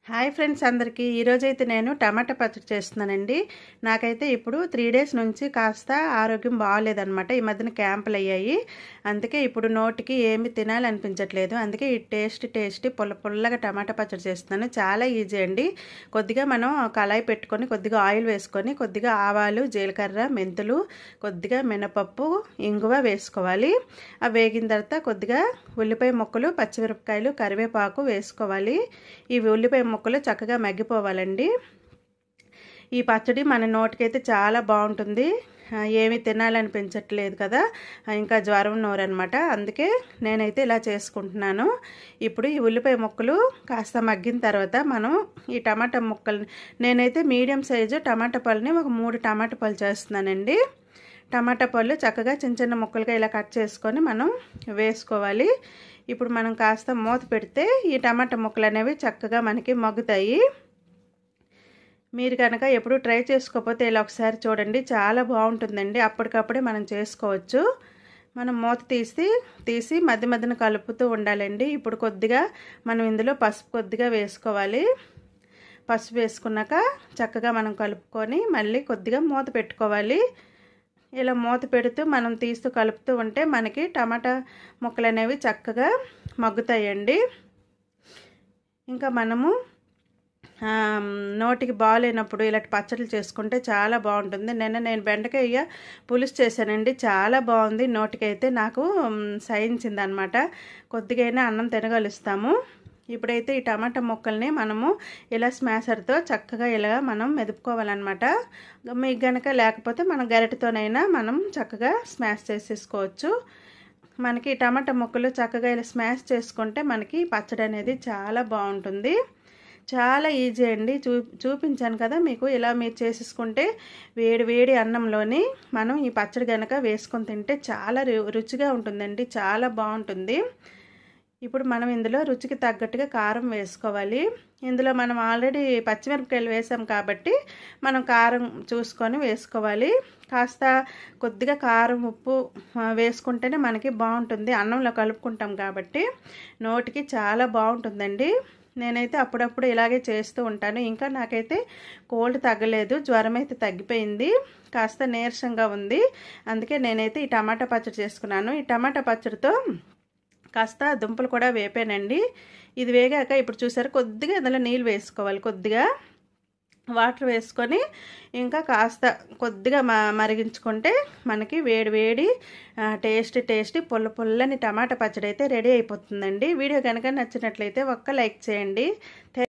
Hi friends అందరికీ ఈరోజైతే నేను టమాటా పచ్చడి చేస్తున్నానండి. నాకైతే ఇప్పుడు 3 డేస్ నుంచి కాస్త ఆరోగ్యం బాగాలేదనమాట. ఈ మధ్యన క్యాంపులు అయ్యాయి. అందుకే ఇప్పుడు నోటికి ఏమి తినాలనిపించట్లేదు. అందుకే ఈ టేస్టీ పుల్లగా టమాటా పచ్చడి చేస్తున్నాను. చాలా ఈజీ అండి. కొద్దిగా మనం కళాయి పెట్టుకొని కొద్దిగా ఆయిల్ వేసుకొని కొద్దిగా ఆవాలు, జీలకర్ర, మెంతులు, కొద్దిగా మినపప్పు, ఇంగువ వేసుకోవాలి. అవి వేగిన తర్వాత కొద్దిగా ఉల్లిపాయ ముక్కలు, పచ్చిమిరపకాయలు, కరివేపాకు వేసుకోవాలి. ఇవి ఉల్లిపాయ ముక్కలు చక్కగా మగ్గిపోవాలండి. ఈ పచ్చడి మన నోటికైతే చాలా బాగుంటుంది. ఏమి తినాలనిపించట్లేదు కదా, ఇంకా జ్వరం నోరనమాట. అందుకే నేనైతే ఇలా చేసుకుంటున్నాను. ఇప్పుడు ఈ ఉల్లిపాయ ముక్కలు కాస్త మగ్గిన తర్వాత మనం ఈ టమాటా ముక్కలు, నేనైతే మీడియం సైజు టమాటా పళ్ళని ఒక 3 టమాటా పళ్ళు చేస్తున్నానండి. టమాటా పళ్ళు చక్కగా చిన్న ముక్కలుగా ఇలా కట్ చేసుకొని మనం వేసుకోవాలి. ఇప్పుడు మనం కాస్త మూత పెడితే ఈ టమాటా ముక్కలు అనేవి చక్కగా మనకి మగ్గుతాయి. మీరు కనుక ఎప్పుడు ట్రై చేసుకోకపోతే ఇలా ఒకసారి చూడండి, చాలా బాగుంటుందండి. అప్పటికప్పుడే మనం చేసుకోవచ్చు. మనం మూత తీసి మధ్యన కలుపుతూ ఉండాలండి. ఇప్పుడు కొద్దిగా మనం ఇందులో పసుపు కొద్దిగా వేసుకోవాలి. పసుపు వేసుకున్నాక చక్కగా మనం కలుపుకొని మళ్ళీ కొద్దిగా మూత పెట్టుకోవాలి. ఇలా మూత పెడుతూ మనం తీస్తూ కలుపుతూ ఉంటే మనకి టమాటా ముక్కలు అనేవి చక్కగా మగ్గుతాయండి. ఇంకా మనము నోటికి బాగాలేనప్పుడు ఇలాంటి పచ్చళ్ళు చేసుకుంటే చాలా బాగుంటుంది. నేను బెండకాయ పులుసు చేశానండి, చాలా బాగుంది. నోటికైతే నాకు సహించింది అనమాట. కొద్దిగా అన్నం తినగలుస్తాము. ఇప్పుడైతే ఈ టమాటా ముక్కల్ని మనము ఇలా స్మాషర్తో చక్కగా ఇలా మనం మెదుపుకోవాలన్నమాట. మీకు గనక లేకపోతే మనం గరిటెతోనైనా మనం చక్కగా స్మాష్ చేసేసుకోవచ్చు. మనకి టమాటా ముక్కలు చక్కగా ఇలా స్మాష్ చేసుకుంటే మనకి పచ్చడి అనేది చాలా బాగుంటుంది. చాలా ఈజీ అండి. చూపించాను కదా మీకు. ఇలా మీరు చేసేసుకుంటే వేడి అన్నంలోని మనం ఈ పచ్చడి కనుక వేసుకొని తింటే చాలా రుచిగా ఉంటుందండి, చాలా బాగుంటుంది. ఇప్పుడు మనం ఇందులో రుచికి తగ్గట్టుగా కారం వేసుకోవాలి. ఇందులో మనం ఆల్రెడీ పచ్చిమిరపకాయలు వేసాం కాబట్టి మనం కారం చూసుకొని వేసుకోవాలి. కాస్త కొద్దిగా కారం, ఉప్పు వేసుకుంటేనే మనకి బాగుంటుంది. అన్నంలో కలుపుకుంటాం కాబట్టి నోటికి చాలా బాగుంటుందండి. నేనైతే అప్పుడప్పుడు ఇలాగే చేస్తూ ఉంటాను. ఇంకా నాకైతే కోల్డ్ తగ్గలేదు, జ్వరం అయితే తగ్గిపోయింది, కాస్త నీరసంగా ఉంది. అందుకే నేనైతే ఈ టమాటా పచ్చడి చేసుకున్నాను. ఈ టమాటా పచ్చడితో కాస్త దుంపలు కూడా వేపానండి. ఇది వేగాక ఇప్పుడు చూసారు కొద్దిగా ఇందులో నీళ్ళు వేసుకోవాలి. కొద్దిగా వాటర్ వేసుకొని ఇంకా కాస్త కొద్దిగా మరిగించుకుంటే మనకి వేడి టేస్టీ పుల్లని టమాటా పచ్చడి అయితే రెడీ అయిపోతుందండి. వీడియో కనుక నచ్చినట్లయితే ఒక్క లైక్ చేయండి.